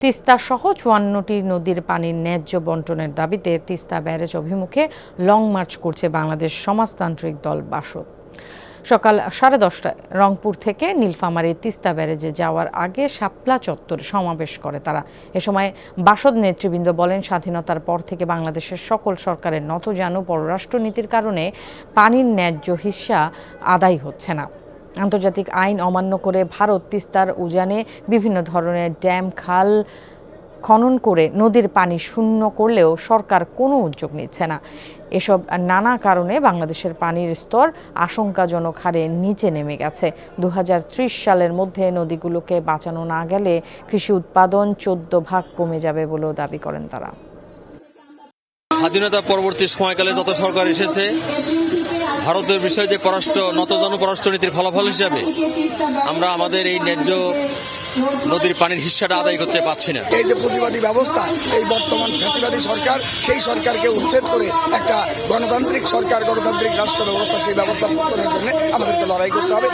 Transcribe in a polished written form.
তিস্তা সহ ৫৪টি নদীর পানির ন্যায্য বন্টনের দাবিতে তিস্তা ব্যারেজ অভিমুখে লং মার্চ করছে বাংলাদেশ সমাজতান্ত্রিক দল বাসদ। সকাল 10:30টায় রংপুর থেকে নীলফামারী তিস্তা ব্যারেজে যাওয়ার আগে শাপলা চত্বরে সমাবেশ করে তারা। এ সময় বাসদ নেতৃবৃন্দ বলেন, স্বাধীনতার পর থেকে বাংলাদেশের সকল সরকারের নতজানু পররাষ্ট্রনীতির কারণে পানির ন্যায্য হিস্যা আদায় হচ্ছে না। আন্তর্জাতিক আইন অমান্য করে ভারত তিস্তার উজানে বিভিন্ন ধরনের ড্যাম খাল খনন করে নদীর পানি শূন্য করলেও সরকার কোনো উদ্যোগ নিচ্ছে না। এসব নানা কারণে বাংলাদেশের পানির স্তর আশঙ্কাজনক হারে নিচে নেমে গেছে। ২০৩০ সালের মধ্যে নদীগুলোকে বাঁচানো না গেলে কৃষি উৎপাদন ১৪ ভাগ কমে যাবে বলেও দাবি করেন তারা। স্বাধীনতা পরবর্তী সময়কালে যত সরকার এসেছে, ভারতের বিষয়ে যে নতজানু পররাষ্ট্রনীতির ফলাফল হিসাবে আমরা আমাদের এই ন্যায্য নদীর পানির হিস্সাটা আদায় করতে পারছি না। এই যে পুঁজিবাদী ব্যবস্থা, এই বর্তমান ফ্যাসিবাদী সরকার, সেই সরকারকে উচ্ছেদ করে একটা গণতান্ত্রিক সরকার, গণতান্ত্রিক রাষ্ট্র ব্যবস্থা, সেই ব্যবস্থা পতনের জন্য আমাদেরকে লড়াই করতে হবে।